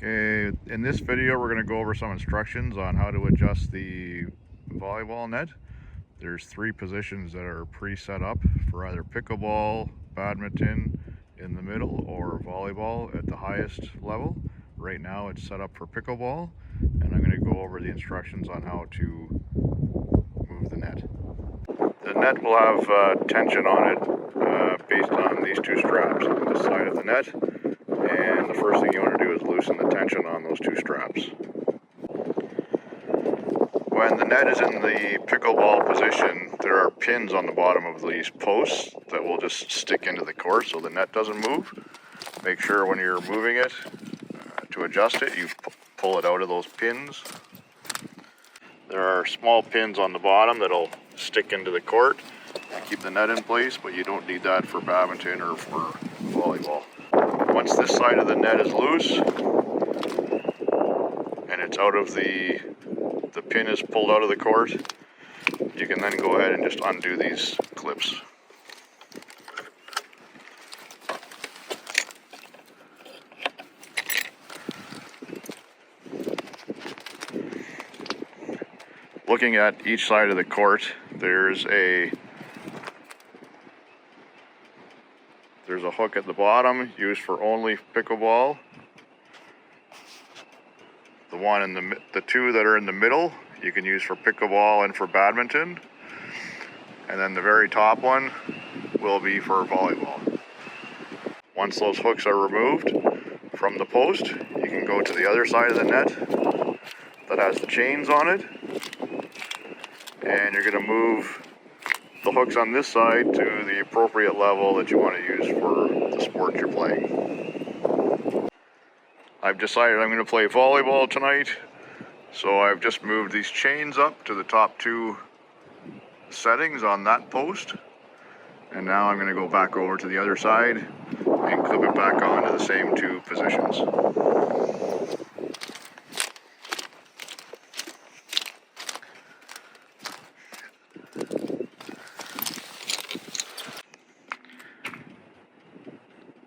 Okay, in this video we're going to go over some instructions on how to adjust the volleyball net. There's 3 positions that are pre-set up for either pickleball, badminton in the middle, or volleyball at the highest level. Right now it's set up for pickleball, and I'm going to go over the instructions on how to move the net. The net will have tension on it based on these 2 straps on the side of the net. And the first thing you want to do is loosen the tension on those 2 straps. When the net is in the pickleball position, there are pins on the bottom of these posts that will just stick into the court so the net doesn't move. Make sure when you're moving it, to adjust it, you pull it out of those pins. There are small pins on the bottom that'll stick into the court and keep the net in place, but you don't need that for badminton or for volleyball. Once this side of the net is loose and it's out of the pin is pulled out of the court, you can then go ahead and just undo these clips. Looking at each side of the court, there's a hook at the bottom used for only pickleball. The 2 that are in the middle you can use for pickleball and for badminton, and then the very top one will be for volleyball. Once those hooks are removed from the post, you can go to the other side of the net that has the chains on it, and you're going to move the hooks on this side to the appropriate level that you want to use for the sport you're playing. I've decided I'm going to play volleyball tonight, so I've just moved these chains up to the top 2 settings on that post, and now I'm going to go back over to the other side and clip it back onto the same 2 positions.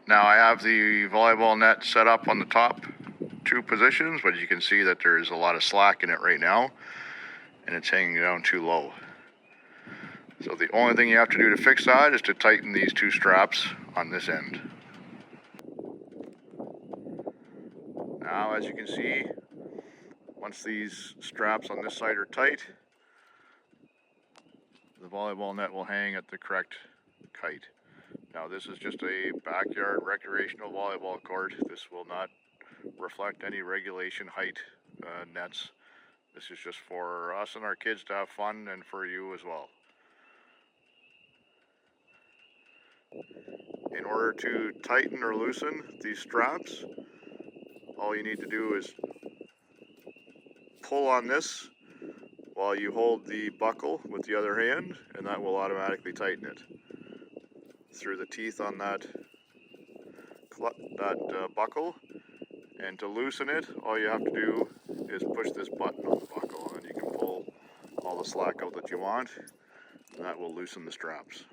Now I have the volleyball net set up on the top 2 positions, but you can see that there's a lot of slack in it right now, and it's hanging down too low. So the only thing you have to do to fix that is to tighten these 2 straps on this end. Now, as you can see, once these straps on this side are tight, the volleyball net will hang at the correct height. Now, this is just a backyard recreational volleyball court. This will not reflect any regulation height nets. This is just for us and our kids to have fun, and for you as well. In order to tighten or loosen these straps, all you need to do is pull on this while you hold the buckle with the other hand, and that will automatically tighten it. Through the teeth on that buckle, and to loosen it, all you have to do is push this button on the buckle, and you can pull all the slack out that you want, and that will loosen the straps.